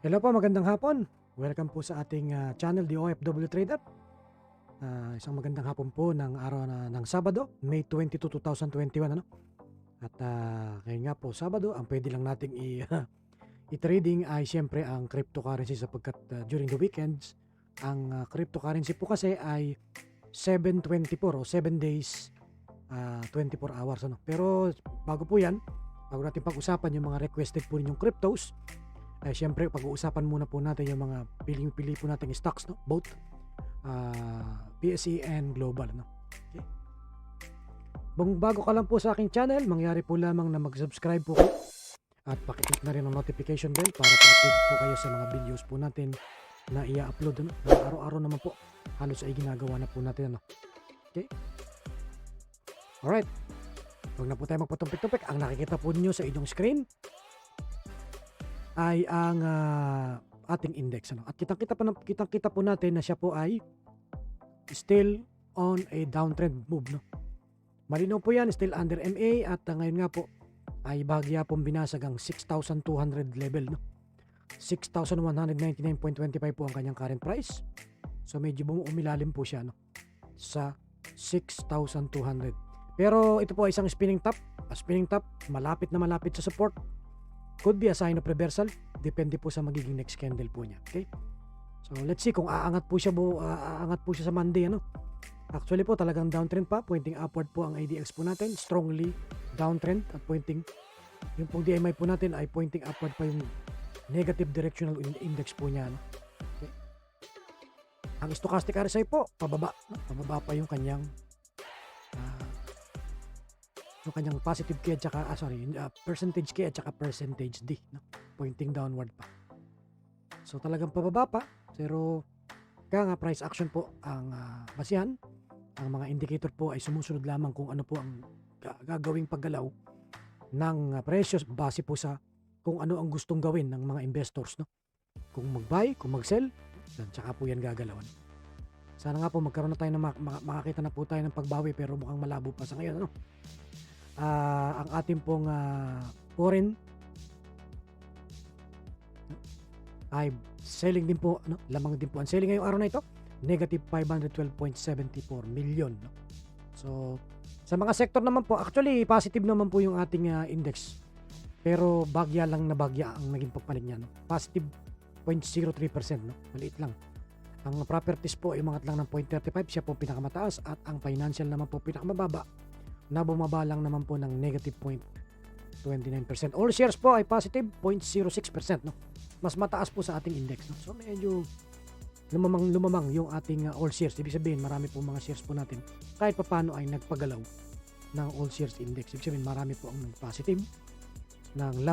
Hello po, magandang hapon. Welcome po sa ating channel, The OFW Trader. Isang magandang hapon po ng araw ng Sabado, May 22, 2021. Ano? At ngayon nga po, Sabado, ang pwede lang nating i-trading ay siyempre ang cryptocurrency sapagkat during the weekends, ang cryptocurrency po kasi ay 7/24 o 7 days, 24 hours. Ano? Pero bago po yan, bago natin pag-usapan yung mga requested po ninyong cryptos, ay siyempre pag-uusapan muna po natin yung mga pili po natin stocks, no? Both PSE and global, no? Okay. Bago ka lang po sa aking channel, mangyari po lamang na mag-subscribe po kayo at pakiclick na rin ang notification bell para pa-update po kayo sa mga videos po natin na i-upload, no? Araw-araw naman po halos ay ginagawa na po natin, no? Okay. Alright, huwag na po tayo magpatumpik-tumpik. Ang nakikita po niyo sa inyong screen ay ang ating index, ano? At kitang-kita po natin na siya po ay still on a downtrend move, no? Malinaw po yan, still under MA at ngayon nga po ay bahagya pong binasag ang 6,200 level, no? 6,199.25 po ang kanyang current price. So medyo umilalim po siya, no? Sa 6,200. Pero ito po ay isang spinning top. A spinning top, malapit na malapit sa support. Could be a sign of reversal. Depende po sa magiging next candle po niya. Okay? So let's see kung aangat po siya sa Monday, ano? Actually po talagang downtrend pa, pointing upward po ang ADX po natin, strongly downtrend at pointing yung pong DMI po natin ay pointing upward pa yung negative directional index po niya, no? Okay? Ang stochastic RSI po pababa, no? Pababa pa yung kanyang positive K at saka percentage K at saka percentage D, no? Pointing downward pa. So talagang pababa pa, pero kaya nga price action po ang basihan. Ang mga indicator po ay sumusunod lamang kung ano po ang gagawing paggalaw ng presyo base po sa kung ano ang gustong gawin ng mga investors, no? Kung mag-buy, kung mag-sell, dan tsaka po yan gagalawan. Sana nga po magkaroon na tayo makakita na po tayo ng pagbawi, pero mukhang malabo pa sa ngayon, ano? Ang ating pong foreign ay selling din po, no? Lamang din po ang selling ngayong araw na ito, negative 512.74 million, no? So sa mga sector naman po, actually positive naman po yung ating index, pero bagya lang na bagya ang naging pagpalit niya, no? Positive 0.03%, no? Maliit lang. Ang properties po ay umangat lang ng 0.35, siya po pinakamataas, at ang financial naman po pinakamababa na bumaba lang naman po ng negative 0.29%. All shares po ay positive 0.06%, no? Mas mataas po sa ating index, no? So medyo lumamang yung ating all shares. Ibig sabihin marami po mga shares po natin kahit papaano ay nagpagalaw ng all shares index. Ibig sabihin marami po ang positive ng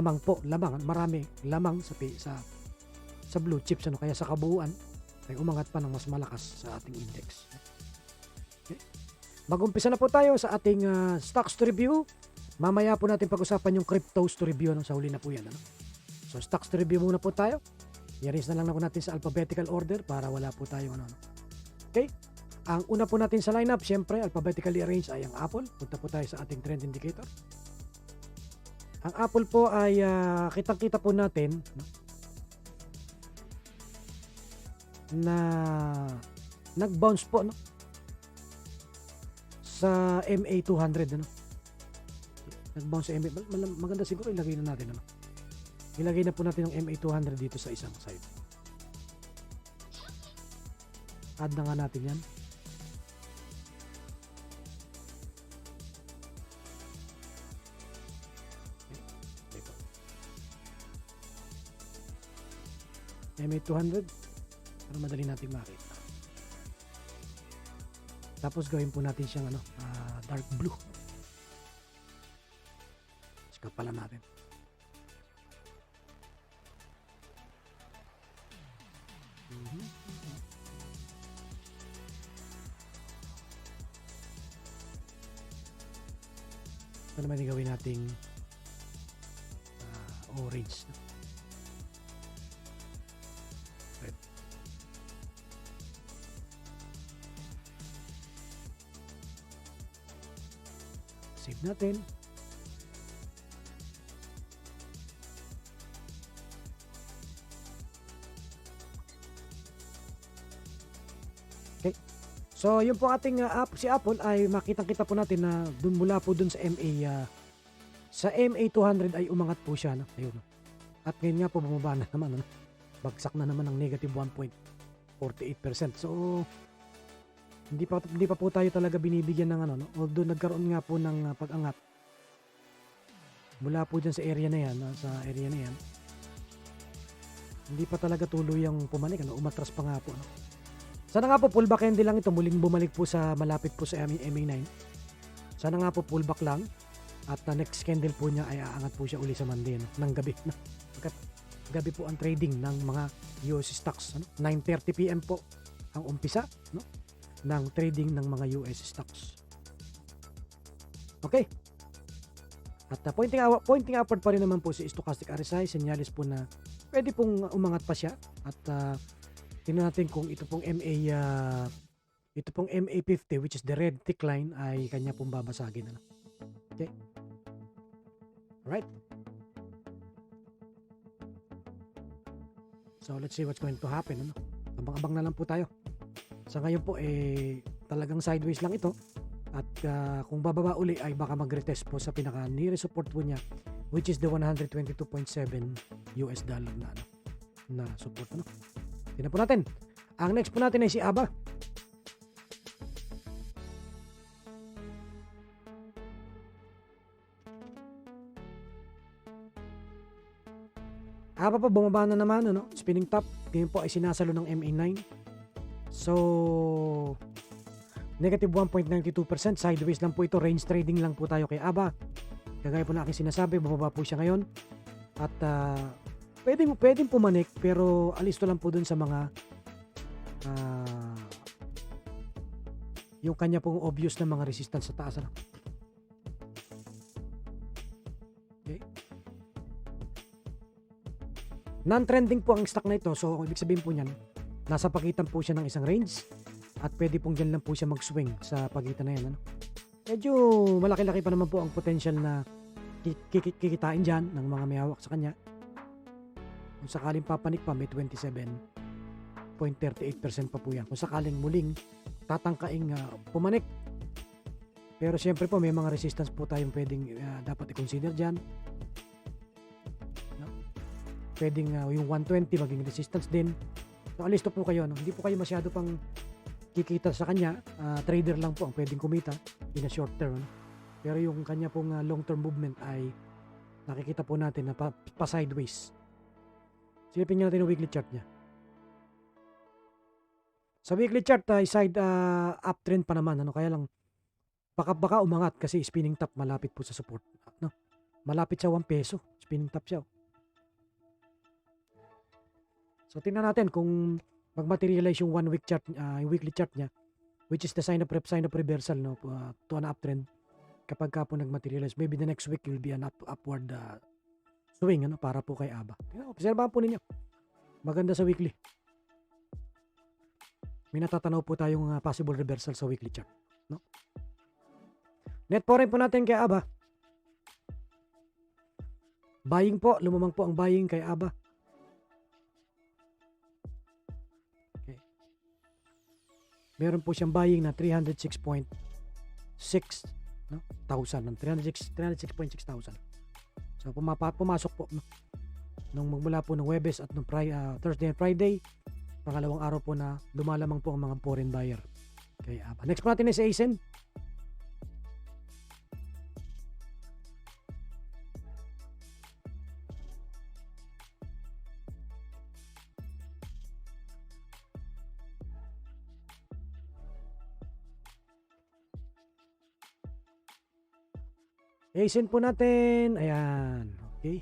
marami lamang sa blue chips, ano? Kaya sa kabuuan ay umangat pa ng mas malakas sa ating index. Okay. Mag-umpisa na po tayo sa ating stocks to review. Mamaya po natin pag-usapan yung cryptos to review, ano? Sa huli na po yan, ano? So stocks to review muna po tayo. I-arrange na lang po natin sa alphabetical order para wala po tayo ano. Okay? Ang una po natin sa lineup, syempre alphabetically arranged ay ang Apple. Punta po tayo sa ating trend indicator. Ang Apple po ay kitang-kita po natin, no, na nag-bounce po, no, sa MA200, ano. Nag-bounce sa MA. Maganda siguro ilagay na natin, ano. Ilagay na po natin ang MA200 dito sa isang side. Add na nga natin yan. MA200 para madali natin makita. Tapos gawin po natin siyang dark blue. Kapalan natin. Ito naman yung gawin nating orange. Red. Save natin. So, yun po ating si Apple ay makitang-kita po natin na mula po dun sa MA 200 ay umangat po siya. No? Ayun. No? At ngayon nga po bumaba na naman. No? Bagsak na naman ng negative 1.48%. So, hindi pa po tayo talaga binibigyan ng ano. No? Although nagkaroon nga po ng pag-angat. Mula po dyan sa area na yan. Hindi pa talaga tuloy yung pumanik. Ano? Umatras pa nga po. No? Sana nga po pullback candle lang ito. Muling bumalik po sa malapit po sa MA9. Sana nga po pullback lang. At next candle po niya ay aangat po siya uli sa Monday no? Ng gabi. No? Gabi po ang trading ng mga US stocks. Ano? 9:30 PM po ang umpisa no? ng trading ng mga US stocks. Okay. At pointing upward pa rin naman po si stochastic RSI. Senyalis po na pwede pong umangat pa siya. At tingnan natin kung ito pong MA50 which is the red thick line ay kanya pong babasagin. Ano? Okay. Alright. So let's see what's going to happen. Ano? Abang-abang na lang po tayo. Sa ngayon po talagang sideways lang ito. At kung bababa uli ay baka mag-retest po sa pinaka nearest support po niya which is the 122.7 US dollar na support. Ano? Tingnan po natin. Ang next po natin ay si ABA. ABA po bumaba na naman, ano? Spinning top. Ngayon po ay sinasalo ng MA9. So, negative 1.92%. Sideways lang po ito. Range trading lang po tayo kay ABA. Kagaya po na aking sinasabi, bumaba po siya ngayon. At pwedeng pumanik, pero alisto lang po dun sa mga yung kanya pong obvious na mga resistance sa taas. Ano? Okay. Non-trending po ang stock na ito. So, ibig sabihin po niyan, nasa pagitan po siya ng isang range at pwede pong dyan lang po siya mag-swing sa pagitan na yan. Ano? Medyo malaki-laki pa naman po ang potential na kikitain dyan ng mga may hawak sa kanya. Kung sakaling papanik pa, may 27.38% pa po yan. Kung sakaling muling tatangkaing pumanik. Pero siyempre po, may mga resistance po tayong pwedeng dapat i-consider dyan. Pwedeng yung 120 maging resistance din. So alisto po kayo, no? Hindi po kayo masyado pang kikita sa kanya. Trader lang po ang pwedeng kumita in a short term. Pero yung kanya pong long term movement ay nakikita po natin na pa sideways. Silipin nyo natin yung weekly chart niya. Sa weekly chart ay side uptrend pa naman. Ano? Kaya lang baka umangat kasi spinning top malapit po sa support. No? Malapit sa 1 peso. Spinning top siya. So tingnan natin kung mag-materialize yung 1 week chart, yung weekly chart niya, which is the sign of reversal, no, to an uptrend. Kapag ka po nag-materialize, maybe the next week will be an upward swing, ano, para po kay ABA. Obserbahan po ninyo. Maganda sa weekly. May natatanaw po tayong possible reversal sa weekly chart, no? Net foreign po natin kay ABA. Buying po, lumamang po ang buying kay ABA. Meron po siyang buying na 306.6 no? 1,000 ng 306.6 thousand. So pumasok po no? Nung magmula po ng Huwebes at nung Thursday and Friday, pangalawang araw po na lumalamang po ang mga foreign buyer. Okay, next po natin is ASIN. ASIN po natin. Ayan. Okay.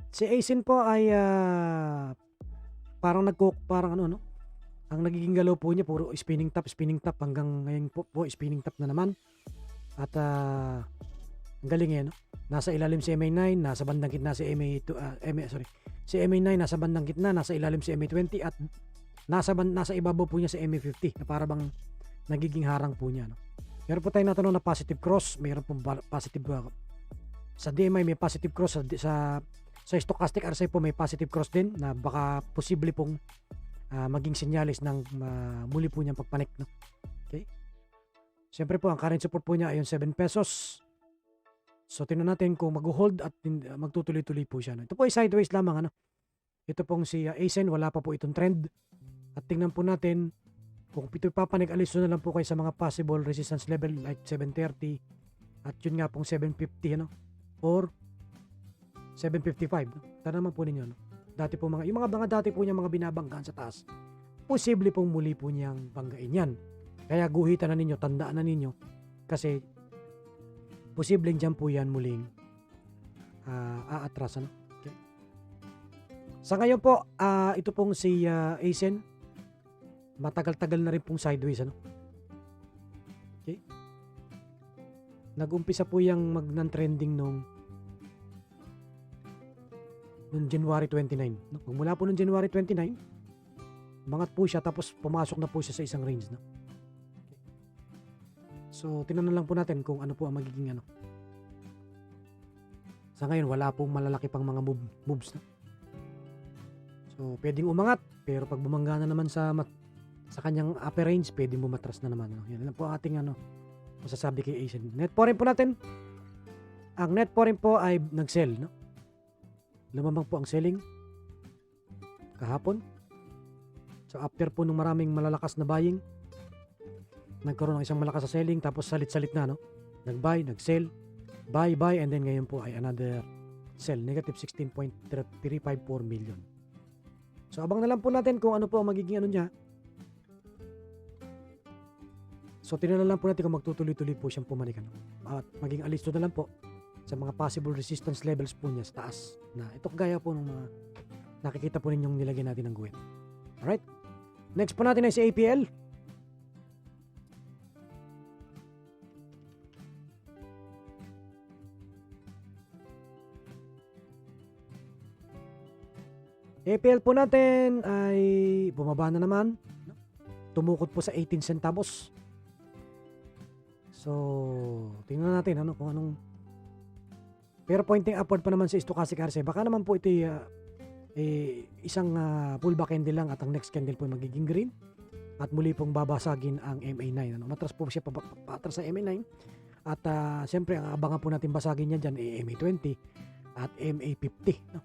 Si ASIN po ay parang ano no. Ang nagiging galaw po niya puro spinning top hanggang ngayon po spinning top na naman. At ang galing eh no. Nasa ilalim si MA9, nasa bandang gitna si Si MA9 nasa bandang gitna, nasa ilalim si MA20 at nasa ibabaw po niya si MA50 na para bang nagiging harang po niya no. Meron po tayong natanong na positive cross. Meron po positive sa DMI may positive cross. Sa stochastic RSI po may positive cross din na baka posible pong maging senyalis ng muli po niyang pagpanik, no? Okay? Siyempre po, ang current support po niya ay yung 7 pesos. So, tingnan natin kung mag-hold at magtutuloy-tuloy po siya. No? Ito po ay sideways lamang. Ano? Ito pong si ASEN, wala pa po itong trend. At tingnan po natin kung ito papanig, alis na lang po kayo sa mga possible resistance level like 730 at yun nga pong 750, ano? Or 755. No? Tara naman po ninyo. No? Dati po yung mga dati po niya mga binabanggaan sa taas, posible pong muli po niyang banggain yan. Kaya guhitan na ninyo, tandaan na ninyo kasi posibleng dyan po yan muling aatras. Ano? Okay. Sa ngayon po, ito pong si ASEN, matagal-tagal na rin pong sideways. Ano? Okay. Nag-umpisa po yung mag-trending nung January 29. No? Mula po nung January 29, mangat po siya tapos pumasok na po siya sa isang range. No? So, tinanong lang po natin kung ano po ang magiging ano. Sa ngayon, wala pong malalaki pang mga moves. No? So, pwedeng umangat. Pero pag bumangga na naman sa kanyang upper range, pwedeng bumatras na naman. No? Yan lang po ating masasabi kay ASEN. Net po rin po natin. Ang net po rin po ay nag-sell. No? Lumabang po ang selling kahapon. So, after po nung maraming malalakas na buying, nagkaroon ng isang malakas na selling tapos salit-salit na, no? Nag-buy, nag-sell, buy, and then ngayon po ay another sell, negative 16.354 million. So abang na lang po natin kung ano po ang magiging ano niya. So tinanong lang po natin kung magtutuloy-tuloy po siyang pumanik, ano? At maging alisto na lang po sa mga possible resistance levels po niya sa taas. Na ito gaya po ng mga nakikita po ninyong nilagay natin ng guhit. Alright? Next po natin ay si APL. APL po natin ay bumaba na naman. Tumukot po sa 18 centavos. So, tingnan natin kung anong. Pero pointing upward pa naman sa stochastic RSI. Baka naman po ito isang pullback candle lang at ang next candle po magiging green. At muli pong babasagin ang MA9. Matras po siya patras sa MA9. At siyempre, ang abangan po natin basagin niya dyan ay MA20 at MA50. No?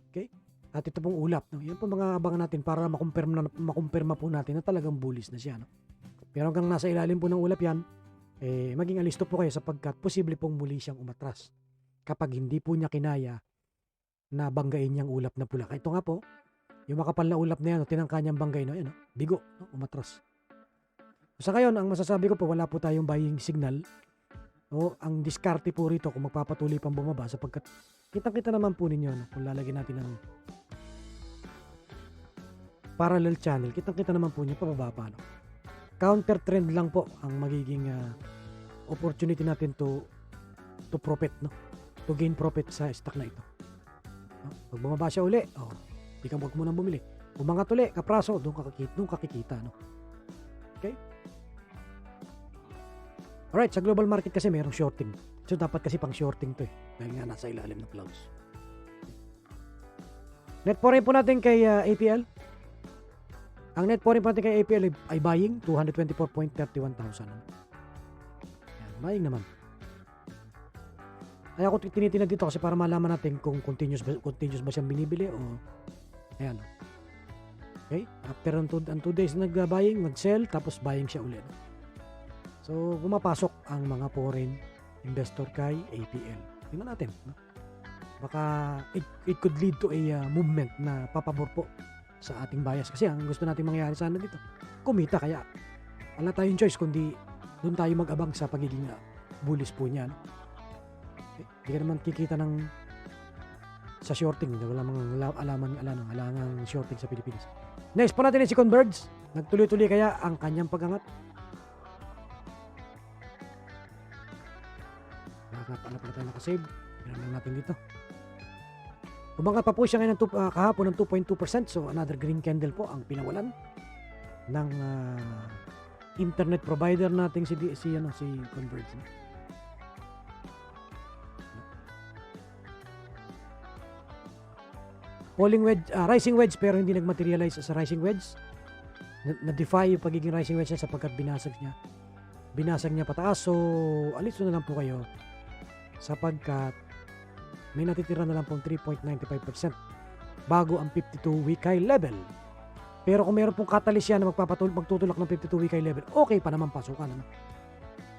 Okay? At ito pong ulap. No? Yan po mga abangan natin para makumpirma po natin na talagang bullish na siya. No? Pero hanggang nasa ilalim po ng ulap yan, maging alisto po kayo sapagkat posible pong muli siyang umatras kapag hindi po niya kinaya na banggain niyang ulap na pula. Ito nga po, yung makapal na ulap na yan, tinangka niyang banggain, no? Bigo, no? Umatras. Sa ngayon, ang masasabi ko po, wala po tayong buying signal. O, ang diskarte po rito kung magpapatuloy pang bumaba sapagkat kitang-kita naman po ninyo, no? Kung lalagyan natin ng parallel channel, kitang-kita naman po niyo pababa pa. No? Counter trend lang po ang magiging opportunity natin to profit, no? To gain profit sa stock na ito. No? Pag bumaba siya uli, wag mo nang bumili. Umangat uli, kapraso, doon kakikita, no? Okay? Alright, sa global market kasi mayroong shorting. So, dapat kasi pang shorting to dahil nga nasa ilalim ng clouds. Net po rin po natin kay APL. Ang net po rin po natin kay APL ay buying 224.31 thousand. Yan, buying naman. Ay ako tinitingnan dito kasi para malaman natin kung continuous ba siyang binibili o ayan. Okay? After ang 2 days nag-buying, nag-sell, tapos buying siya ulit. So, pumapasok ang mga foreign investor kay APL. Tingnan natin. No? Baka it could lead to a movement na papabor po sa ating bias. Kasi ang gusto natin mangyari sana dito, kumita. Kaya wala tayong choice kundi doon tayo mag-abang sa pagiging bullish po niya. No? Hindi ka naman kikita ng sa shorting. Wala mga alangang shorting sa Pilipinas. Next po natin si Converge. Nagtuloy-tuloy kaya ang kanyang pagangat. Ano pala tayo nakasave? Tignan lang natin dito. Umangat pa po siya ngayon kahapon ng 2.2%. So another green candle po ang pinawalan ng internet provider nating si Converge. falling wedge, rising wedge pero hindi nagmaterialize sa rising wedge. Na-defy yung pagiging rising wedge niya sapagkat binasag niya pataas. So alis na lang po kayo sapagkat may natitira na lang pong 3.95% bago ang 52-week high level. Pero kung meron pong catalyst yan na magtutulak ng 52-week high level, okay pa naman pasukan. Ano?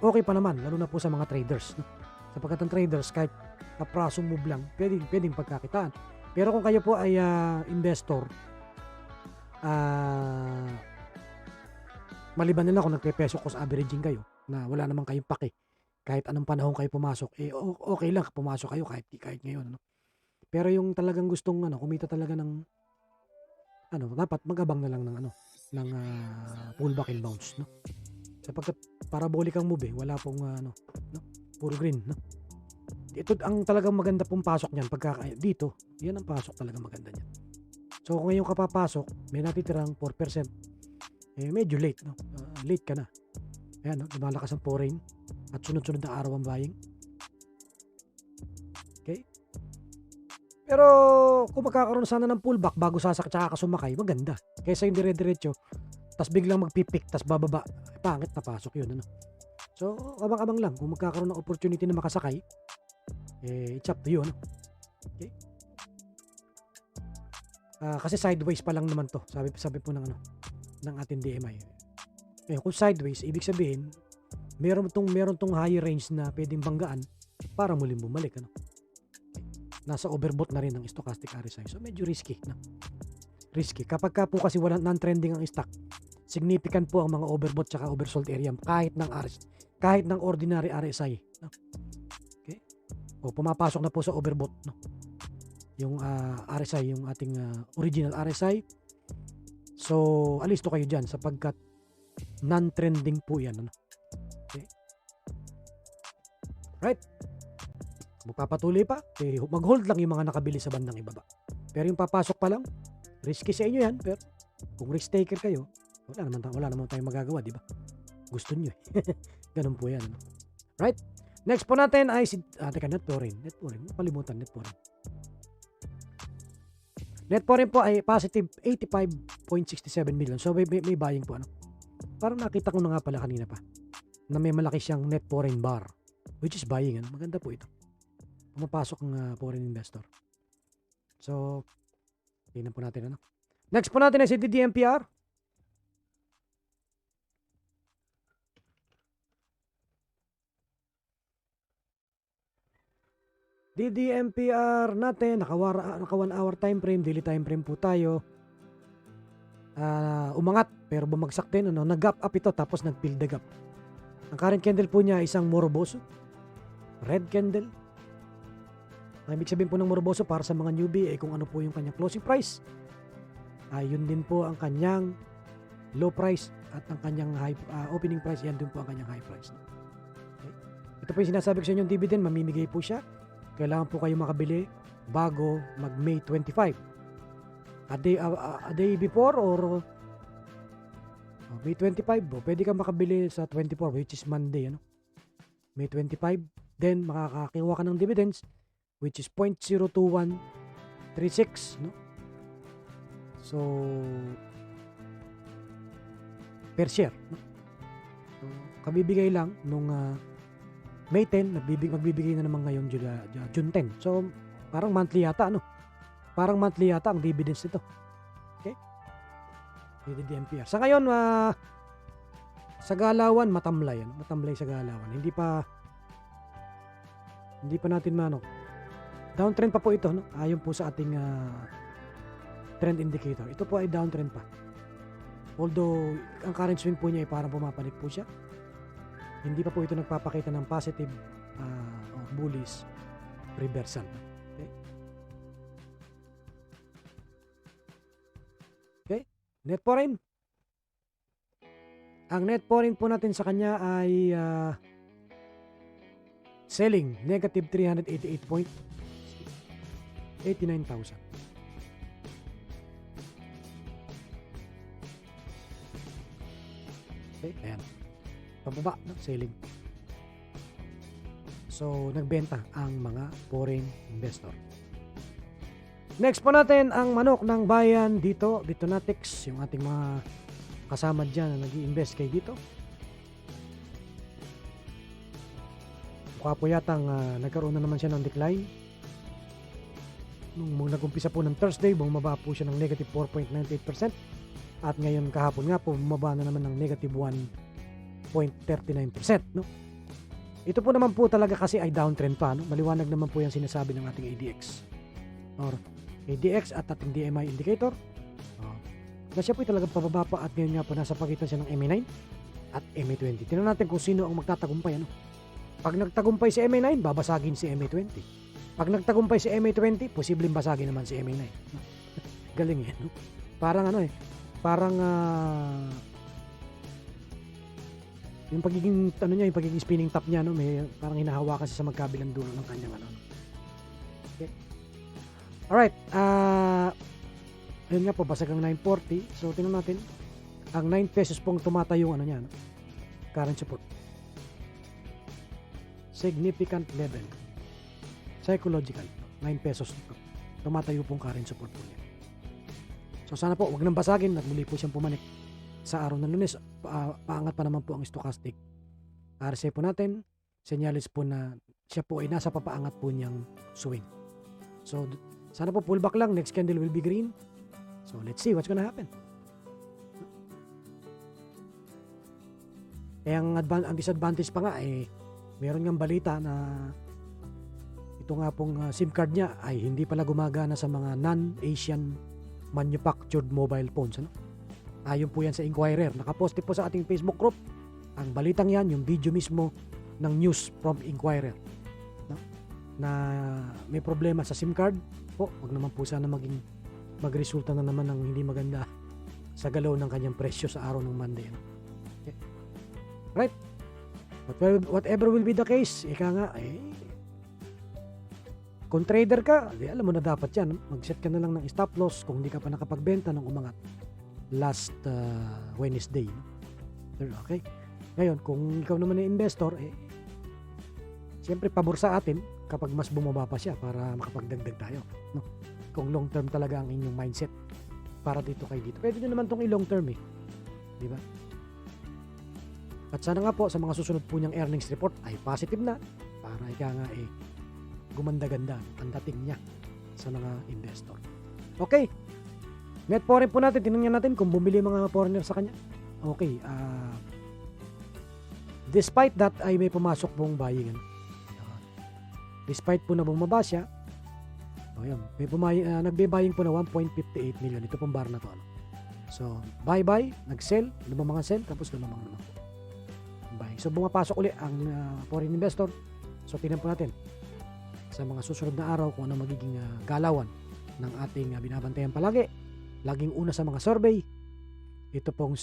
Okay pa naman, lalo na po sa mga traders. No? Sapagkat ang traders, kahit kaprasong move lang, pwedeng pagkakitaan. Pero kung kayo po ay investor, maliban nila kung nagpe-peso cost averaging kayo, na wala naman kayong pake, kahit anong panahon kayo pumasok, okay lang pumasok kayo kahit ngayon. Ano? Pero yung talagang gustong kumita talaga ng dapat mag-abang na lang ng pullback and bounce, no? Sapagkat parabolic ang move, wala pong puro green, no? Ito ang talagang maganda pong pasok niyan pagka dito, yan ang pasok talaga maganda niyan. So kung ngayon ka papasok, may natitirang 4%. Medyo late, no? Late ka na. Ayan, no? Lumalakas ang foreign at sunod-sunod na araw ang buying. Okay? Pero kung magkakaroon sana ng pullback bago tsaka ka sumakay, maganda. Kaysa yung dire-diretso, tas biglang magpipik, tas bababa, pangit na pasok yun. Ano? So, abang-abang lang. Kung magkakaroon ng opportunity na makasakay, it's up to you. Ano? Okay? Kasi sideways pa lang naman to. Sabi po ng ating DMI. Kung sideways, ibig sabihin, meron tong higher range na pwedeng banggaan para muling bumalik. Ano? Nasa overbought na rin ng stochastic RSI. So medyo risky. No? Risky. Kapag ka po kasi non-trending ang stock, significant po ang mga overbought tsaka oversold area kahit ng ordinary RSI. No? Okay? O pumapasok na po sa overbought. No? Yung RSI, yung ating original RSI. So alisto kayo dyan sapagkat non-trending po yan. Ano? Okay? Right? Magpapatuloy pa, mag-hold lang yung mga nakabili sa bandang ibaba. Pero yung papasok pa lang, risky sa inyo yan. Pero kung risk taker kayo, wala naman tayong magagawa, di ba? Gusto nyo eh. Ganun po yan. Right? Next po natin ay net foreign. Napalimutan, net foreign. Net foreign po ay positive 85.67 million. So may buying po. Parang nakita ko na nga pala kanina pa na may malaki siyang net foreign bar, which is buying. Maganda po ito. Pumapasok ng foreign investor. So, tingnan po natin. Next po natin ay si DDMPR. DDMPR natin, naka 1 hour time frame, daily time frame po tayo. Umangat, pero bumagsak din. Nag-gap up ito, tapos nag-fill the gap. Ang current candle po niya isang morboso. Red candle. Ang ibig sabihin po ng morboso para sa mga newbie kung ano po yung kanyang closing price. Yun din po ang kanyang low price at ang kanyang opening price. Yan din po ang kanyang high price. Okay? Ito po yung sinasabi ko sa inyo, dividend, mamimigay po siya. Kailangan po kayo makabili bago mag-May 25. A day before or May 25. Pwede kang makabili sa 24, which is Monday. May 25. Then, makakakiwa ka ng dividends, which is 0.02136, no? So per share, no? So, kabibigay lang nung May 10, magbibigay na naman ngayon June 10. So parang monthly yata, Parang monthly yata ang dividends nito. Okay? DDMPR. Sa ngayon, sa galawan matamlay, matamlay sa galawan. Hindi pa natin downtrend pa po ito, ayon po sa ating trend indicator. Ito po ay downtrend pa. Although ang current swing po niya ay parang pumapalik po siya. Hindi pa po ito nagpapakita ng positive or bullish reversal. Okay? Net foreign. Ang net foreign po natin sa kanya ay selling negative 388.89,000. Okay, ayan. Pababa ng selling. So, nagbenta ang mga foreign investor. Next po natin ang manok ng bayan dito, Bitonatics, yung ating mga kasama dyan na nag-i-invest kay dito. Mukha po yatang nagkaroon na naman siya ng decline. Nung nag-umpisa po ng Thursday, bumaba po siya ng negative 4.98%. At ngayon kahapon nga po, bumaba na naman ng negative 1.39%. No? Ito po naman po talaga kasi ay downtrend pa. No? Maliwanag naman po yung sinasabi ng ating ADX. Or ADX at ating DMI indicator. Na siya po talagang pababa pa at ngayon nga po nasa pagitan siya ng MA9 at MA20. Tingnan natin kung sino ang magtatagumpay. Ano? Pag nagtagumpay si MA9, babasagin si MA20. Pag nagtagumpay si MA20, posibleng basagin naman si MA9. Galing yan. No? Parang ano parang yung pagiging yung pagiging spinning top niya, no, may parang hinahawakan siya sa magkabilang dulo ng kanyang Okay. Alright, ayun nga po, basag ang 940. So, tingnan natin. Ang 9 pesos pong tumatayo niya, no? Current support. Significant level. Psychological. 9 pesos. Tumatayo pong current support po niya. So, sana po, wag nang basagin at muli po siyang pumanik sa araw ng Lunes. Paangat pa naman po ang stochastic. RSI po natin, senyalis po na siya po ay nasa papaangat po niyang swing. So, sana po pullback lang. Next candle will be green. So, let's see what's gonna happen. Eh, ang disadvantage pa nga meron ngang balita na ito nga pong SIM card niya ay hindi pala gumagana sa mga non-Asian manufactured mobile phones. Ano? Ayon po yan sa Inquirer. Nakaposte po sa ating Facebook group. Ang balitang yan, yung video mismo ng news from Inquirer. No? Na may problema sa SIM card. Wag naman po sana magresulta na naman ng hindi maganda sa galaw ng kanyang presyo sa araw ng Monday. No? Okay. Right? Whatever will be the case, kung trader ka, alam mo na dapat yan. Mag-set ka na lang ng stop loss kung hindi ka pa nakapagbenta ng umangat last Wednesday. Okay? Ngayon, kung ikaw naman ay investor, siyempre pabor sa atin kapag mas bumaba pa siya para makapagdagdag tayo. No? Kung long term talaga ang inyong mindset para dito kay dito. Pwede nyo naman itong i-long term Di ba? At sana nga po sa mga susunod po niyang earnings report ay positive na para gumanda-ganda ang dating niya sa mga investor. Okay. Net foreign po natin. Tinignan natin kung bumili mga foreigner sa kanya. Okay. Despite that ay may pumasok pong buying. Despite po na bumaba siya, nagbe-buying po na 1.58 million. Ito pong bar na to. So, buy, nag-sell, lumamang sell, tapos lumamang naman po. Buy. So, bumapasok uli ang foreign investor. So, tingnan po natin sa mga susunod na araw kung ano magiging galawan ng ating binabantayan palagi. Laging una sa mga survey. Ito pong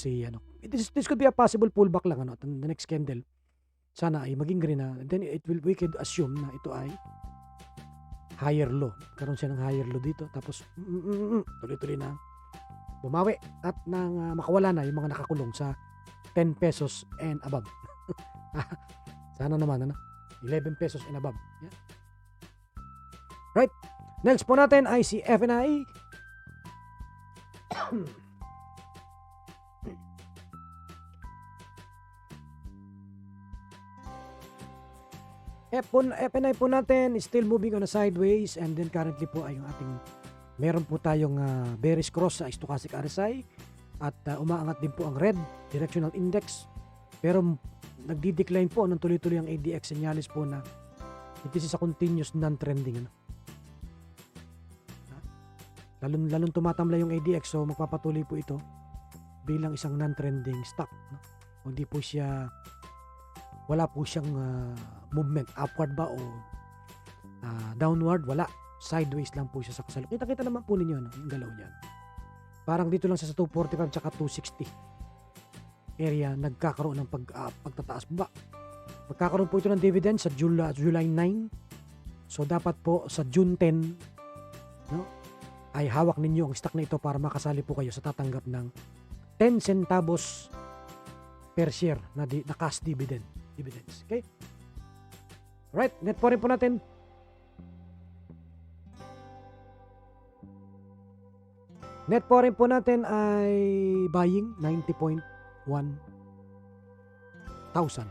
this could be a possible pullback lang the next candle. Sana ay maging green na. Then we could assume na ito ay higher low. Karoon siya ng higher low dito. Tapos tuloy-tuloy na bumawi at nang makawala na yung mga nakakulong sa 10 pesos and above. Sana naman 11 pesos and above. Yeah. Right. Next po natin ay si FNI. FNI po natin is still moving on a sideways and then currently po ay yung ating meron po tayong bearish cross sa stochastic RSI at umaangat din po ang red directional index pero nagdi-decline po ng tuloy-tuloy ang ADX senyalis po na this is a continuous non-trending lalong tumatamlay yung ADX so magpapatuloy po ito bilang isang non-trending stock hindi po siya wala po siyang movement upward ba o downward, wala. Sideways lang po siya sa kasalukuyan. Kita-kita naman po ninyo yung galaw niyan. Parang dito lang sa 245 tsaka 260 area nagkakaroon ng pagtataas ba. Magkakaroon po ito ng dividend sa July 9. So dapat po sa June 10 ay hawak ninyo ang stock na ito para makasali po kayo sa tatanggap ng 10 centavos per share na cash dividends. Okay? Right, net po rin po natin. Net foreign po natin ay buying 90.1 thousand.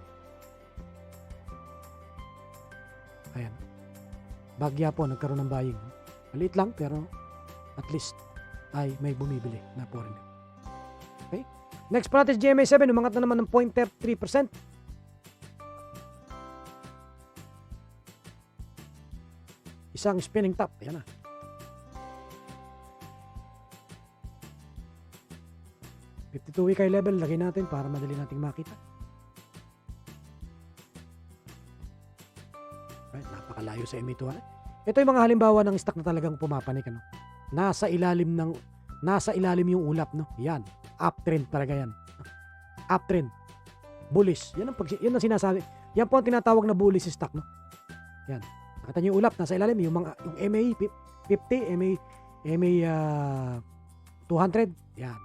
Ayan. Bagya po nagkaroon ng buying. Maliit lang pero at least ay may bumibili na foreigner. Okay? Next po natin GMA7, umangat na naman ng 0.33%. Isang spinning top. Yan na. Week high level, lagay natin para madali nating makita. Right, napakalayo sa MA200. Ito yung mga halimbawa ng stock na talagang pumapanik. Ano? Nasa ilalim yung ulap. No? Yan. Uptrend talaga yan. Uptrend. Bullish. Yan ang sinasabi. Yan po ang tinatawag na bullish stock. No? Yan. Nakita nyo yung ulap. Nasa ilalim. Yung MA 50, MA 200. Yan.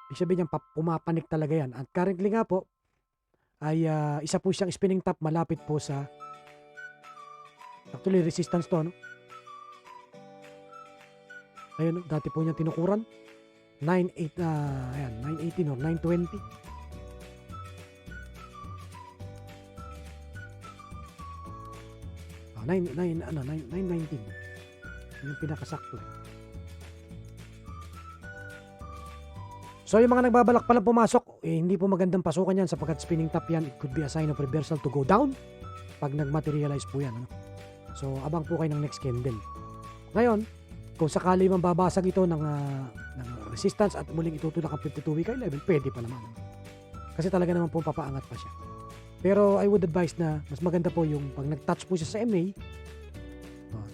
Ibig sabihin niyan, pumapanik talaga yan. At currently nga po, ay isa po siyang spinning top malapit po sa actually resistance to, no? Ayun, dati po niya tinukuran. 918 or 920. Oh, 919. Yung pinakasakto. So yung mga nagbabalak palang pumasok, hindi po magandang pasukan yan sapagkat spinning top yan. It could be a sign of reversal to go down pag nagmaterialize po yan. Ano? So abang po kayo ng next candle. Ngayon, kung sakali man babasag ito ng resistance at muling itutulak ang 52-week high level, pwede pa naman. Kasi talaga naman po papaangat pa siya. Pero I would advise na mas maganda po yung pag nag-touch po siya sa MA,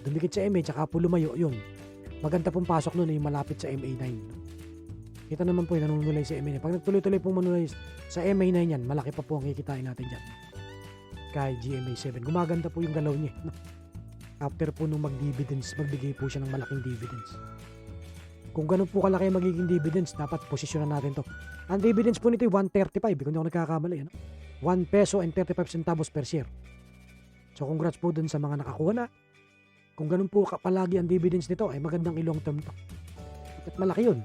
dumikit sa MA, tsaka po lumayo, yun. Maganda pong pasok nun yung malapit sa MA9. Kita naman po yung nanunulay sa MA9. Pag nagtuloy-tuloy pong manulay sa MA9 yan, malaki pa po ang kikitain natin dyan. Kay GMA7. Gumaganda po yung galaw niya. No? After po nung mag-dividends, magbigay po siya ng malaking dividends. Kung ganun po kalaki ang magiging dividends, dapat posisyonan natin to. Ang dividends po nito ay 135. Kung hindi ako nagkakamali. Ano? 1 peso and 35 centavos per share. So congrats po dun sa mga nakakuha na. Kung ganun po palagi ang dividends nito, ay magandang i-long term to. At malaki yun.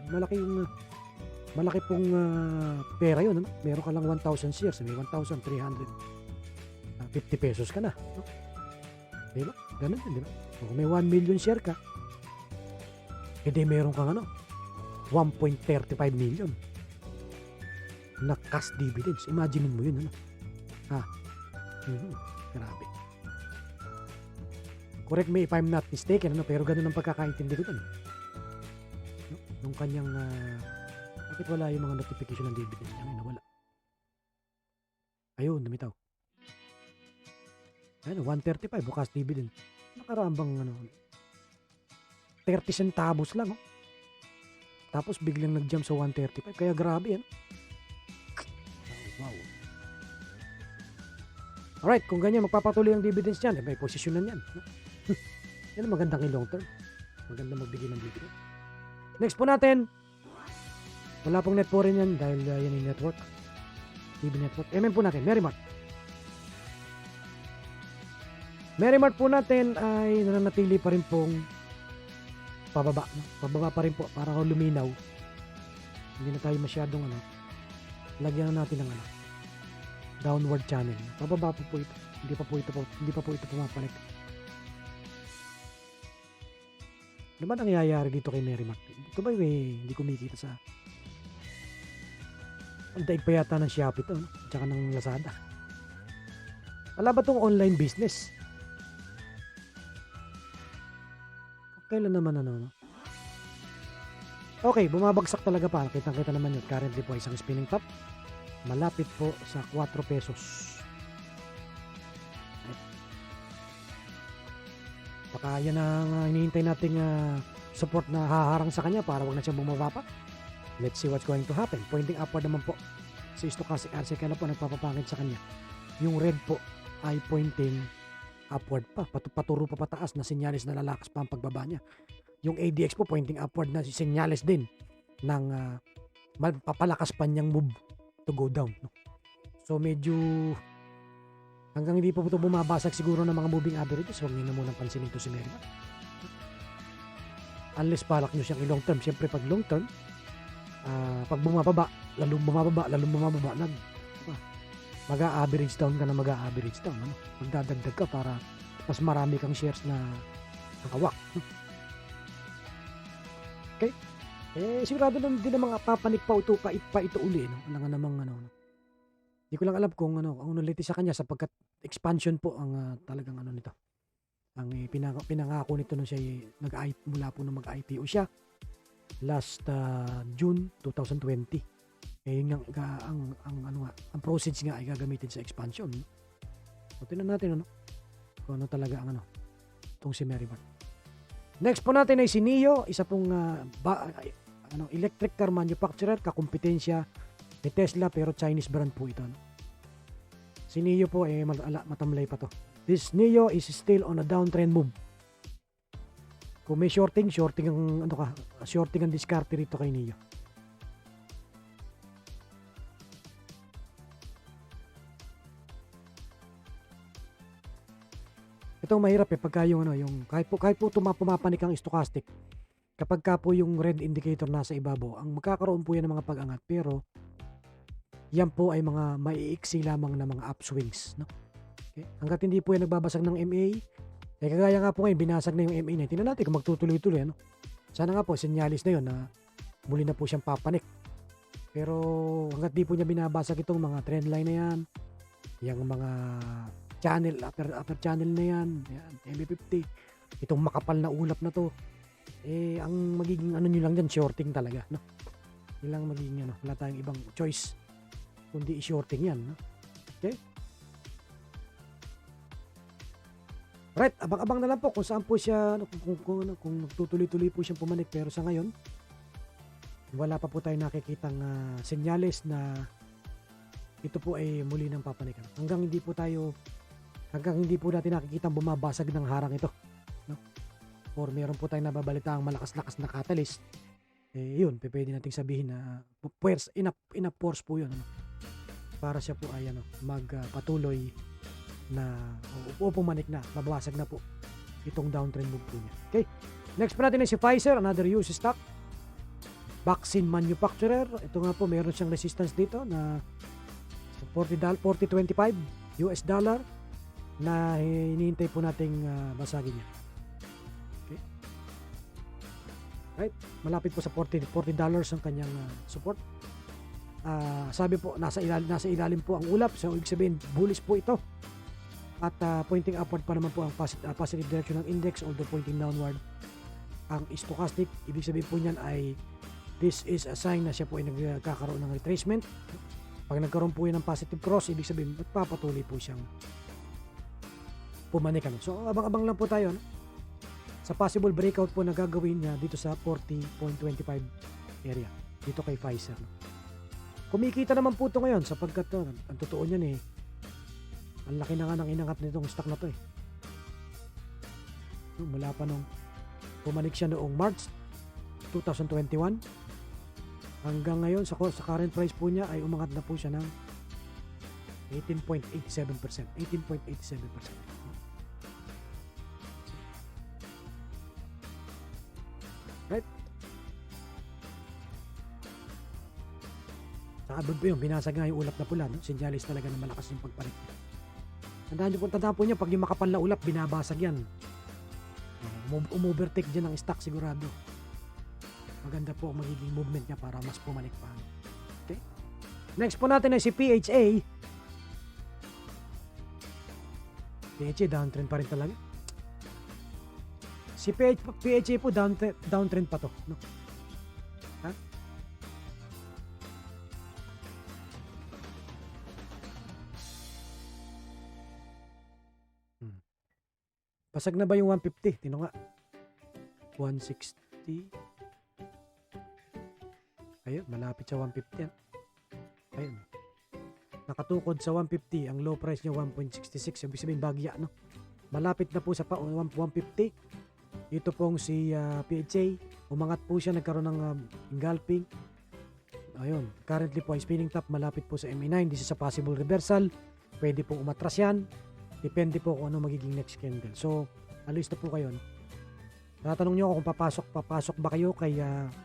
Malaki pong pera yun. Ano? Meron ka lang 1,000 shares. May 1,350 pesos ka na. No? Diba? Ganun din, diba? Kung may 1 million share ka, edi meron kang 1.35 million na cash dividends. Imagine mo yun. Ano? Grabe. Correct me if I'm not mistaken, pero ganun ang pagkakaintindi ko dun. Nung kanyang bakit wala yung mga notification ng dividends niya? Nawala. Ayun, lumitaw. Ayun, 135 bukas dividend. Nakaraan bang 30 centavos lang. Tapos biglang nag-jump sa 135. Kaya grabe yan. Wow. Alright, kung ganyan magpapatuloy ang dividends niyan, may posisyonan yan. Yan ang magandang long term. Magandang magbigay ng dividend. Next po natin, wala pong net po rin yan dahil yan yung network. TV network. MM po natin, Merrimart. Merrimart po natin ay nananatili pa rin pong pababa. No? Pababa pa rin po para luminaw. Hindi na tayo masyadong lagyan na natin ng downward channel. Pababa po ito. Hindi pa po ito pumapalik. Ano ba nangyayari dito kay Merrimart? Ito ba hindi kumikita sa ang daig pa yata ng Shopee ito, tsaka ng Lazada. Wala ba itong online business? Kailan naman Okay, bumabagsak talaga pa. Kitang-kita naman yun. Currently po isang spinning top. Malapit po sa 4 pesos. Baka yan ang hinihintay nating support na haharang sa kanya para wag na siyang bumaba pa. Let's see what's going to happen. Pointing upward naman po si Stochastic RSI. Kaya po nagpapapangit sa kanya. Yung red po ay pointing upward pa. Paturo pa pataas na sinyalis na lalakas pa ang pagbaba niya. Yung ADX po pointing upward na sinyalis din ng papalakas pa niyang move to go down. No? So medyo hanggang hindi po ito bumabasag siguro ng mga moving averages, huwag niyo na munang pansinin ito si Merrimart. unless balak nyo siyang i-long term. Siyempre pag long term, pag bumababa, mag-a-average down ka na mag-a-average down. Ano? Magdadagdag ka para mas marami kang shares na nakawak. Okay? Sigurado din namang papanik pa ito uli. No? Ano nga namang ano. Hindi ko lang alam kung ano ulit sa kanya sapagkat expansion po ang talagang ano nito. Ang pinangako nito nung siya mula po nung mag-IPO siya last June 2020. Yun ang proceeds nga ay gagamitin sa expansion. So, tingnan natin kung ano talaga ang itong si Meribart. Next po natin ay si NIO, isa pong electric car manufacturer, kakumpetensya ni Tesla pero Chinese brand po ito. Si NIO po matamlay pa to. This NIO is still on a downtrend move. Kung may shorting ang diskarte rito kay NIO. Itong mahirap pagka yung kahit po pumapanik ang stochastic. Kapag ka po yung red indicator nasa ibabaw, ang magkakaroon po yan ng mga pag-angat pero yan po ay mga maiiksi lamang na mga upswings, no? Okay? Hangga't hindi po yan nagbabasag ng MA, kagaya nga po ngayon binasag na yung MA na. Tingnan natin kung magtutuloy-tuloy, ano? Sana nga po sinyalis na yun na muli na po siyang papanik. Pero hangga't di po niya binabasag itong mga trend line na yan, yung mga channel, upper channel na yan, MA50, itong makapal na ulap na to, ang magiging nyo lang dyan, shorting talaga, no? Ilang magiging wala tayong ibang choice kundi i-shorting yan, no? Okay? Right, abang-abang na lang po kung saan po siya, kung tutuloy-tuloy po siyang pumanik, pero sa ngayon wala pa po tayo nakikitang senyales na ito po ay muli ng papanikan. Hanggang hindi po natin nakikitang bumabasag ng harang ito, no? Or meron po tayong nababalita ang malakas-lakas na catalyst, yun, pwede nating sabihin na enough force po yun, ano? Para siya po ay magpatuloy na pumanik na, mababasag na po itong downtrend move po niya. Okay, next po natin ay si Pfizer, another US stock, vaccine manufacturer. Ito nga po, meron siyang resistance dito na $40.25 US dollar na hinihintay po nating basagin niya. Okay. Right, malapit po sa $40 ang kanyang support. Sabi po nasa ilalim po ang ulap, so ibig sabihin bullish po ito. At pointing upward pa naman po ang positive direction ng index, although pointing downward ang stochastic. Ibig sabihin po niyan ay this is a sign na siya po ay nagkakaroon ng retracement. Pag nagkaroon po yan ng positive cross, ibig sabihin magpapatuloy po siyang pumanik. So abang-abang lang po tayo, no? Sa possible breakout po na gagawin niya dito sa 40.25 area dito kay Pfizer, no? Kumikita naman po ito ngayon sapagkat ang totoo niyan ang laki na nga ng inangat nitong stock na to mula pa nung pumanik siya noong March 2021 hanggang ngayon sa current price po niya ay umangat na po siya ng 18.87%. Right? Saka doon po yung binasag nga yung ulap na pula, no? Sinyalis talaga na malakas yung pagpanik. Tandaan po niya, pag yung makapal na ulap, binabasag yan. Umovertake dyan ang stock sigurado. Maganda po ang magiging movement niya para mas pumanik pa. Okay? Next po natin ay si PHA. PHA downtrend pa rin talaga. Si PHA po downtrend pa to, no? Ha? Pasag na ba yung 150? Tino nga. 160. Ayun, malapit sa 150 yan. Ayun. Nakatukod sa 150. Ang low price niya 1.66. Ibig sabihin bagya, no? Malapit na po sa 150. Ito pong si PHA. Umangat po siya, nagkaroon ng engulfing. Ayun. Currently po ay spinning top. Malapit po sa MA9. This is a possible reversal. Pwede pong umatras yan. Depende po kung ano magiging next candle. So, alis na po kayo, no? Tatanong niyo ako kung papasok ba kayo kay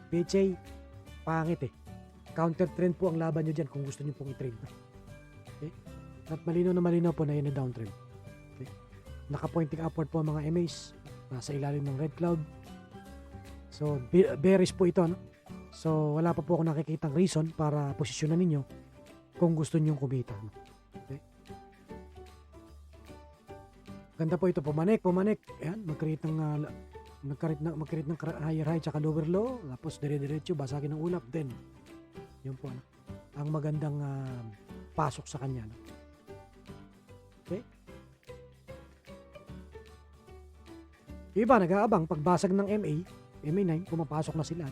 PHA, pangit eh. Counter trend po ang laban niyo diyan kung gusto niyo pong i-trade. Okay? At malinaw na malinaw po na yun na downtrend. Okay? Naka-pointing upward po ang mga MAs, nasa ilalim ng red cloud. So bearish po ito, no? So wala pa po ako nakikitang reason para posisyonan ninyo kung gusto niyo kumita, no? Okay? Ganda po ito, pumanik. Ayan, mag-create ng higher high tsaka lower low, tapos dire-diretso basagin ng ulap, then yun po, no? Ang magandang pasok sa kanya, no? Okay? Iba nag-aabang pagbasag ng MA9, pumapasok na sila.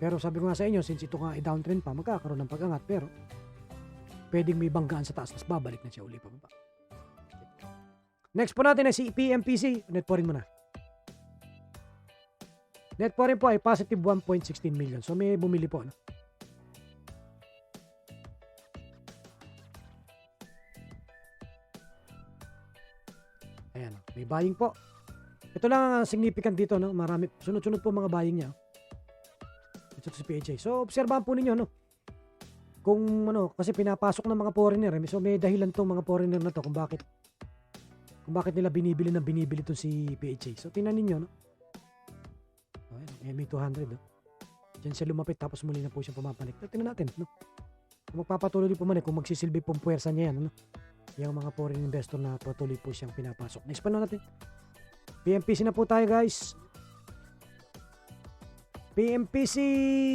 Pero sabi ko nga sa inyo, since ito nga i-downtrend pa, magkakaroon ng pag-angat, pero pwedeng may banggaan sa taas, tapos babalik na siya uli pababa. Next po natin ay si PMPC. Net po rin muna. Net po rin po ay positive 1.16 million. So may bumili po, no? Ayan, may buying po. Ito lang ang significant dito, no? Marami, sunod-sunod po mga buying niya. Ito si PHA. So obserbahan po ninyo, no? Kung ano, kasi pinapasok ng mga foreigner, so may dahilan tong mga foreigner na to kung bakit nila binibili itong si PHA. So tingnan ninyo, no? Ayan, MA200, no? Diyan siya lumapit tapos muli na po siya pumapalik. So, tingnan natin, no? Kung magpapatuloy po man, kung magsisilbi pong puwersa niya yan, no? Yung mga foreign investor na patuloy po siyang pinapasok. Next pa na natin. PMPC na po tayo, guys. PMPC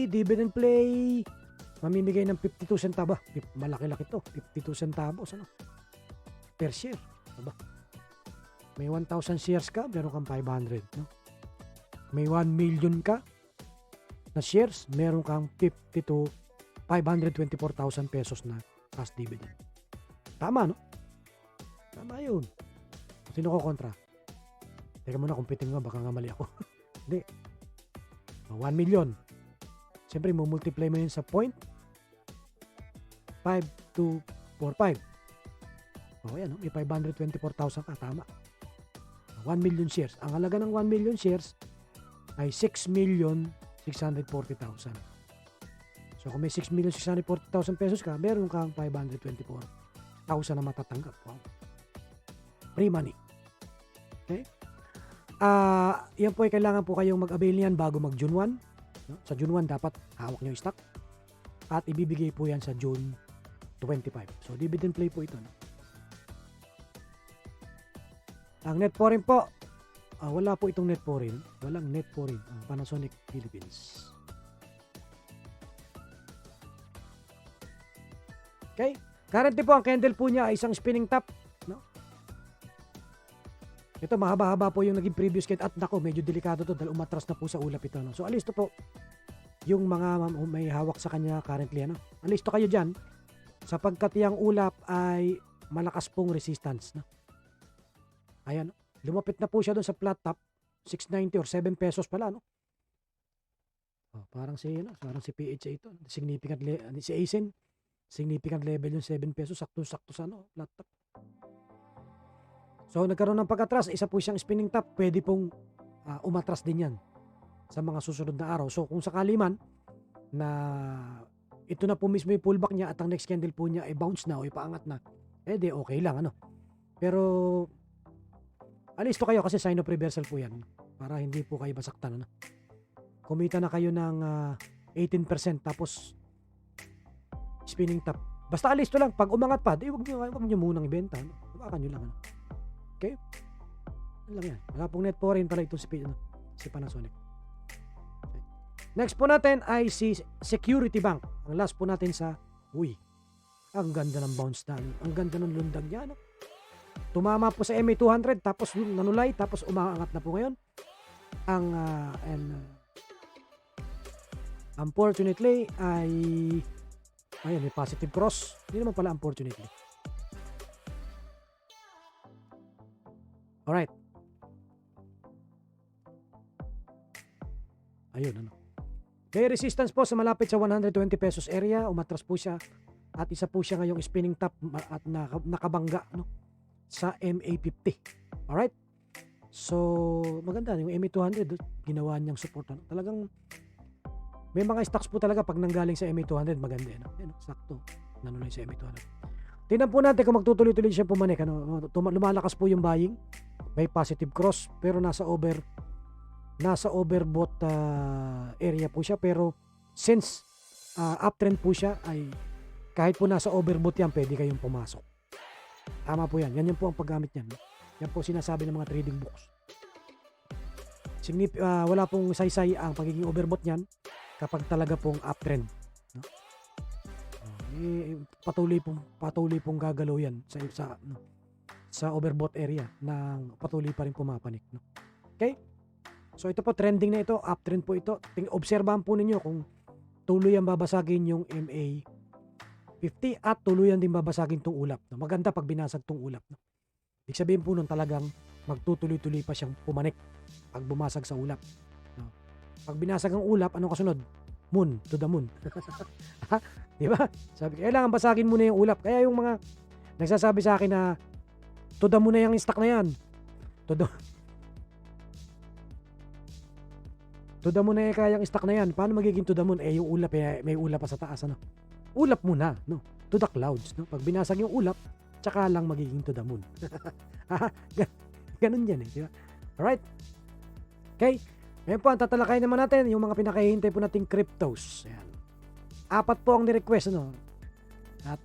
dividend play, mamimigay ng 52 centavos. Malaki-laki to, 52 centavos, ano? Per share, diba? May 1,000 shares ka, meron kang 500, no? May 1 million ka na shares, meron kang 524,000 pesos na cash dividend. Tama, no? Tama yun. Sino ko kontra? Teka muna, computing nga, baka nga mali ako. Hindi. 1 million. Siyempre, multiply mo yun sa 0.5245. O, yan, no? May 524,000 ka, tama. 1 million shares. Ang halaga ng 1 million shares ay 6,640,000. So kung may 6,640,000 pesos ka, meron kang 524,000 na matatanggap. Wow. Free money. Okay? Yan po ay kailangan po kayong mag-avail niyan bago mag June 1. No? Sa June 1 dapat hawak nyo yung stock. At ibibigay po yan sa June 25. So dividend play po ito. No? Ang net foreign po, wala po itong net foreign. Walang net foreign ang Panasonic Philippines. Okay? Currently po, ang candle po niya ay isang spinning top. No? Ito, mahaba-haba po yung naging previous candle. At nako, medyo delikado to dahil umatras na po sa ulap ito. No? So, alisto po yung mga may hawak sa kanya currently. Ano? Alisto kayo dyan sapagkat yung ulap ay malakas pong resistance. No? Ayan, lumapit na po siya doon sa flat top, 690 or 7 pesos pala, no? Oh, parang si PHA ito, significant si ASIN, significant level yung 7 pesos, sakto-sakto sa flat top. So nagkaroon ng pag-atras, isa po siyang spinning top, pwede pong umatras din yan sa mga susunod na araw. So kung sakali man na ito na po mismo yung pullback niya at ang next candle po niya ay bounce na o ipaangat na, di okay lang, ano? Pero alisto kayo kasi sign of reversal po yan para hindi po kayo basaktan, ano? Kumita na kayo ng 18% tapos spinning top. Basta alisto lang. Pag umangat pa, wag nyo munang ibenta. No? Hawakan nyo lang. Ano? Okay? Ano lang yan. Wala pong net foreign pala ito si Panasonic. Okay. Next po natin ay si Security Bank. Ang last po natin sa ang ganda ng bounce na. Ang ganda ng lundag niya. No? Tumama po sa MA200 tapos nanulay tapos umaangat na po ngayon. Unfortunately ay may positive cross. Hindi naman pala unfortunately. Alright. Ayun, ano. May resistance po sa malapit sa 120 pesos area. Umatras po siya at isa po siya ngayong spinning top at nakabangga, no? Sa MA50. Alright? So, maganda yung MA200 ginawa niyang support. Talagang may mga stocks po talaga pag nanggaling sa MA200 maganda yan. Yan, sakto. Nanuloy sa MA200. Tingnan po natin kung magtutuloy-tuloy siya pumanik. Lumalakas po yung buying. May positive cross pero nasa overbought area po siya, pero since uptrend po siya ay kahit po nasa overbought yan pwede kayong pumasok. Tama po yan. Yan po ang paggamit niyan. Yan po sinasabi ng mga trading books. Wala pong saysay ang pagiging overbought niyan kapag talaga pong uptrend, no? Patuloy pong gagalaw yan sa overbought area ng patuloy pa rin pumapanik, no? Okay? So ito po, trending na ito, uptrend po ito. Obserbahan po ninyo kung tuloy ang babasagin yung MA50 at tuluyan din babasagin tong ulap, no? Maganda pag binasag tong ulap, no? Ibig sabihin po nun talagang magtutuloy-tuloy pa siyang pumanik pag bumasag sa ulap, no? Pag binasag ang ulap, anong kasunod? Moon, to the moon. Di ba? Sabi, kailangan basagin mo na yung ulap. Kaya yung mga nagsasabi sa akin na to the moon na yung stock na yan. To the moon na kaya yung stock na yan. Paano magiging to the moon? Yung ulap, may ulap pa sa taas, ano? Ulap muna, no? To the clouds, no? Pag binasag yung ulap, tsaka lang magiging to the moon. Ganun yan, di ba? Alright? Okay? Ngayon po, ang tatalakay naman natin, yung mga pinakahihintay po nating cryptos. Ayan. 4 po ang ni-request, no? At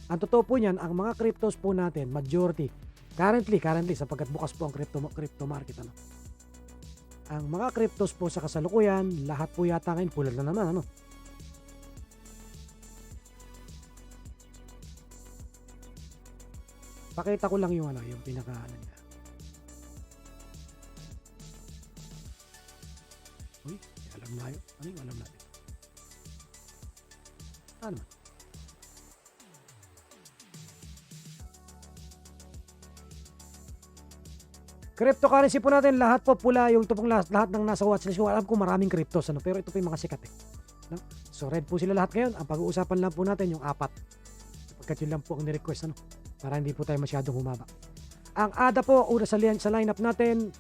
ang totoo po niyan, ang mga cryptos po natin, majority, currently, sapagkat bukas po ang crypto market, ano? Ang mga cryptos po sa kasalukuyan, lahat po yata ngayon, pulal na naman, ano? Pakita ko lang yung yung pinaka niya. Uy, alam na yun. Ano yung alam natin? Ano? Cryptocurrency po natin, lahat po pula, yung ito pong lahat ng nasa watchlist ko. Alam ko maraming cryptos, ano? Pero ito po yung mga sikat, no? So red po sila lahat ngayon. Ang pag-uusapan lang po natin yung 4. Pagkat yun lang po ang ni-request, ano? Para hindi po tayo masyadong humaba. Ang ADA po, una sa lineup natin,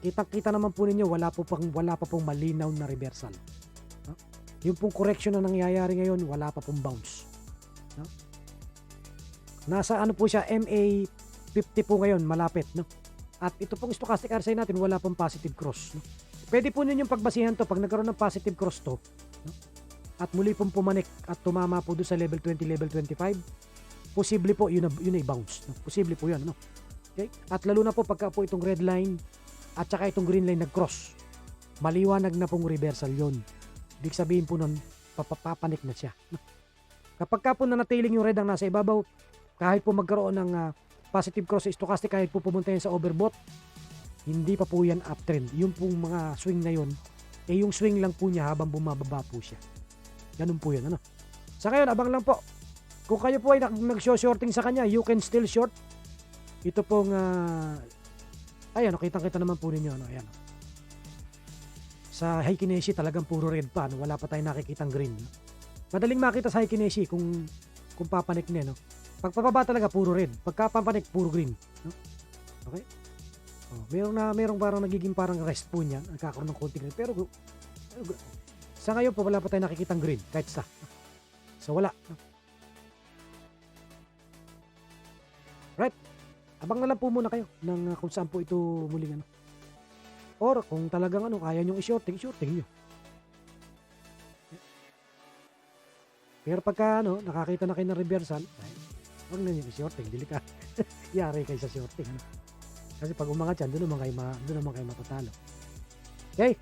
kitang-kita naman po ninyo, wala pa pong malinaw na reversal, no? Yung pong correction na nangyayari ngayon, wala pa pong bounce, no? Nasa ano po siya, MA50 po ngayon, malapit, no? At ito pong stochastic RSI natin, wala pong positive cross, no? Pwede po ninyong pagbasihan to pag nagkaroon ng positive cross to, no? At muli pong pumanik at tumama po doon sa level 20, level 25, posible po yun ay bounce, no? Posible po yun, no? Okay? At lalo na po pagka po itong red line at saka itong green line nag-cross, maliwanag na pong reversal yun. Ibig sabihin po nun, papapanik na siya, no? Kapag ka po nanatiling yung red ang nasa ibabaw, kahit po magkaroon ng positive cross stochastic, kahit po pumunta yan sa overbought, hindi pa po yan uptrend. Yung pong mga swing na yun, yung swing lang po niya habang bumababa po siya. Ganun po yun, ano? Sa ngayon, abang lang po. Kung kayo po ay nag-shorting sa kanya, you can still short. Ito pong ayan, kitang-kita naman po ninyo, ano? Ayan. Sa Heikineshi talagang puro red pa, no? Wala pa tayong nakikitang green, no? Madaling makita sa Heikineshi kung papanik niya, no? Pagpababa talaga puro red, pagkapapanik puro green, no? Okay? Merong parang nagiging parang rest po niya, nagkakaroon ng konting green, pero sa ngayon po wala pa tayong nakikitang green kahit sa. So wala, no? Right? Abang na lang po muna kayo ng kung saan po ito muling, ano. Or kung talagang kaya nyo i-shorting nyo. Pero pagka nakakita na kayo ng reversal, huwag na nyo i-shorting, dili ka. Yari kayo sa shorting, ano. Kasi pag umangat yan, doon naman kayo matatalo. Okay?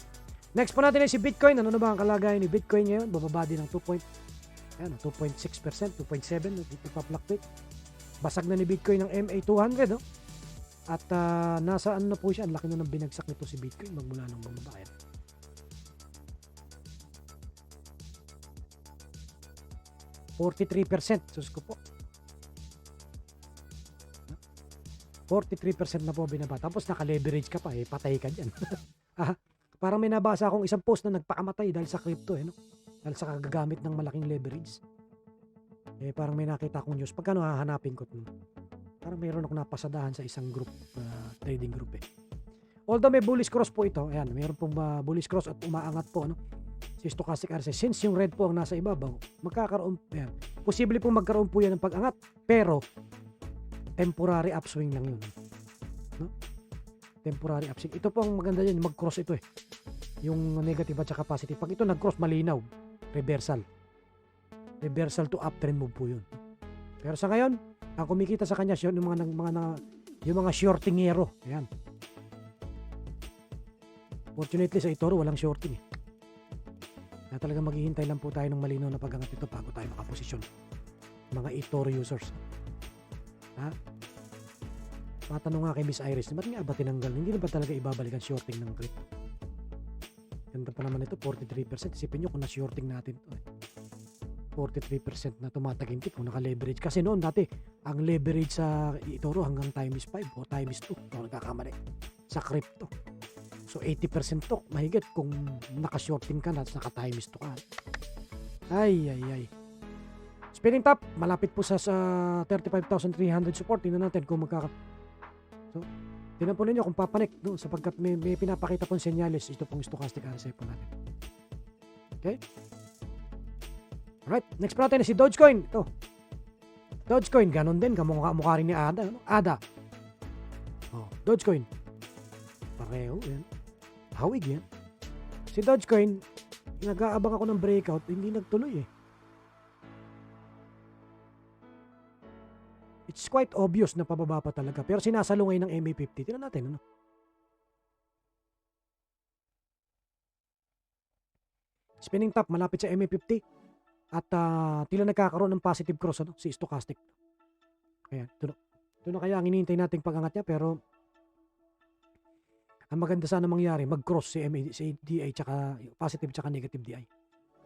Next po natin ay si Bitcoin. Ano na ba ang kalagayan ni Bitcoin ngayon? Bababa din ng 2.6%, 2.7, nagpa-fluctuate. Basag na ni Bitcoin ng MA200, no? At nasa na po siya, ang laki na ng binagsak nito si Bitcoin magmula ng bumaba. 43%, sus ko po. 43% na po binaba. Tapos naka-leverage ka pa, patay ka dyan. Parang may nabasa akong isang post na nagpakamatay dahil sa crypto, no? Dahil sa kagagamit ng malaking leverage. Parang may nakita akong news. Pagkano hahanapin ko? Parang mayroon ako napasadahan sa isang group, trading group eh. Although may bullish cross po ito, ayan, mayroon pong bullish cross at umaangat po, ano, si stochastic RSI. Since yung red po ang nasa ibabaw, magkakaroon, ayan, posible pong magkaroon po yan ng pag-angat, pero temporary upswing lang yun. No? Temporary upswing. Ito po ang maganda yan, mag-cross ito eh. Yung negative at saka positive. Pag ito nag-cross, malinaw. Reversal. Reversal to uptrend move po yun. Pero sa ngayon, ang kumikita sa kanya yung mga shortingero. Ayan. Fortunately sa eToro walang shorting eh. Kaya talagang maghihintay lang po tayo ng malinaw na pag-angat ito bago tayo makaposisyon. Mga eToro users. Ha? Matanong nga kay Miss Iris, ba't nga ba tinanggal? Hindi na ba talaga ibabalik ang shorting ng crypto? Ganda pa naman ito, 43%. Isipin nyo kung na-shorting natin ito eh. 43% na tumatagintik kung naka-leverage. Kasi noon dati, ang leverage sa eToro hanggang times 5 o times 2. Kung nagkakamali. Sa crypto. So 80% to, mahigit kung naka-shorting ka na at naka-times 2 ka. Ay. Spinning top, malapit po sa 35,300 support. Tingnan natin kung So, tingnan po ninyo kung papanik, no? Sapagkat may pinapakita pong senyales. Ito pong stochastic RSI po natin. Okay? Alright, next po natin si Dogecoin. Ito. Dogecoin, ganun din. Kamukha rin ni ADA. Ano? ADA. Oh, Dogecoin. Pareho, yan. Hawig yan. Si Dogecoin, nag-aabang ako ng breakout, hindi nagtuloy eh. It's quite obvious na pababa pa talaga. Pero sinasalungay ng MA50. Tingnan natin, ano? Spinning top, malapit sa MA50. At tila nagkakaroon ng positive cross, ano? Si stochastic. Ayan, ito na kaya ang hinihintay nating pag-angat niya, pero ang maganda sana mangyari, mag-cross si DI, tsaka positive tsaka negative DI.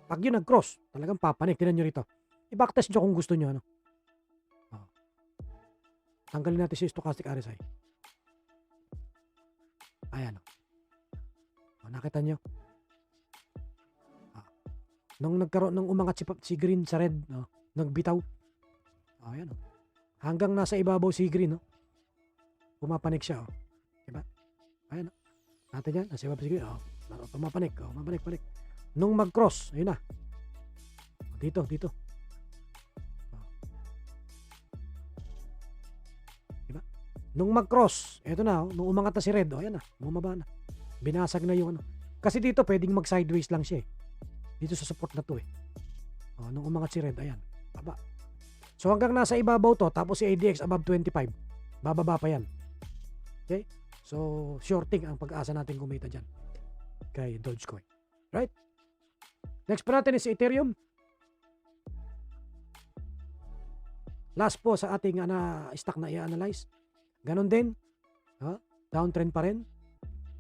Pag yun nag-cross, talagang papanik. Tingnan nyo rito. I-backtest nyo kung gusto nyo, ano? Tanggalin natin si stochastic RSI. Ayan. Nakita nyo? Nung umangat si green sa red, nagbitaw. Ayan. Hanggang nasa ibabaw si green, pumapanik siya. Diba? Ayan. Natin yan. Nasa ibabaw si green. Pumapanik. Panik. Nung mag-cross, ayun na. Dito. Nung mag-cross, eto na, nung umangat na si red, ayan na, bumaba na. Binasag na yung ano. Kasi dito pwedeng mag-sideways lang siya eh. Dito sa support na to eh. Nung umangat si red, ayan, baba. So hanggang nasa ibabaw to, tapos si ADX above 25, bababa pa yan. Okay? So shorting ang pag-asa natin kumita dyan. Kay Dogecoin. Right? Next pa natin is Ethereum. Last po sa ating stock na i-analyze. Ganon din. Downtrend pa rin.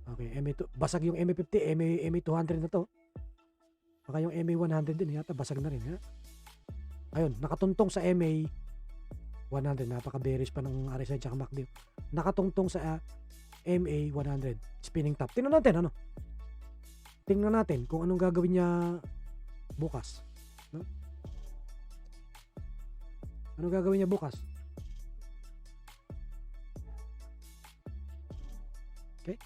Okay, basag yung MA50, MA200 na to. Baka yung MA100 din yata basag na rin. Ayun, nakatuntong sa MA100. Napaka-bearish pa ng RSI at MACD. Nakatuntong sa MA100. Spinning top. Tingnan natin, Tingnan natin kung anong gagawin niya bukas. No? Anong gagawin niya bukas? Okay.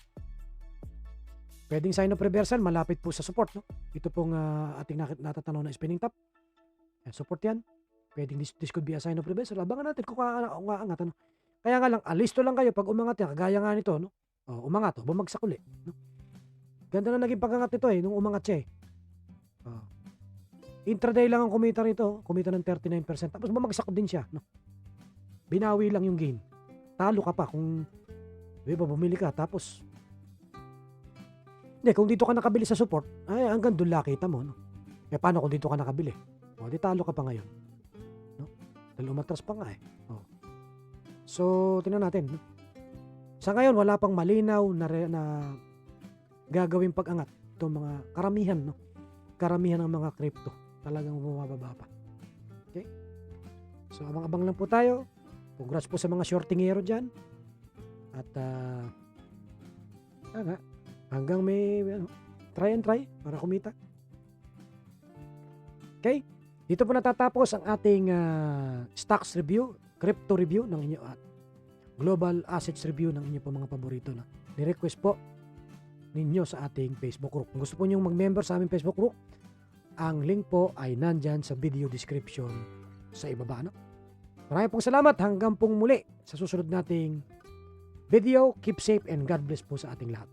Pwedeng sign of reversal, malapit po sa support, no? Ito pong ating natatanaw na spinning top. Yan, support yan. Pwedeng this could be a sign of reversal. Abangan natin kung umaangat, ano? Kaya nga lang, alisto lang kayo pag umangat yan, kagaya nga nito, no? Umangat, bumagsak uli, no? Ganda na naging pag-angat nito eh, nung umangat siya eh. Intraday lang ang kumita rito, kumita ng 39%, tapos bumagsak din siya, no? Binawi lang yung gain. Talo ka pa kung bumili ka, tapos hindi, kung dito ka nakabili sa support, ay hanggang doon lakita mo, no? Paano kung dito ka nakabili? Di talo ka pa ngayon, no? Dahil umatras pa nga eh. So, tingnan natin, no? Sa ngayon, wala pang malinaw na gagawin pag-angat. Ito mga karamihan, no? Karamihan ng mga crypto talagang bumababa pa. Okay? So, abang-abang lang po tayo. Congrats po sa mga shortingero dyan. At hanggang may try and try para kumita. Okay? Dito po natatapos ang ating stocks review, crypto review ng inyo global assets review ng inyo po mga paborito na ni-request po ninyo sa ating Facebook group. Kung gusto po nyo mag-member sa aming Facebook group, ang link po ay nandyan sa video description sa ibaba. No? Maraming pong salamat. Hanggang pong muli sa susunod nating video. Keep safe and God bless po sa ating lahat.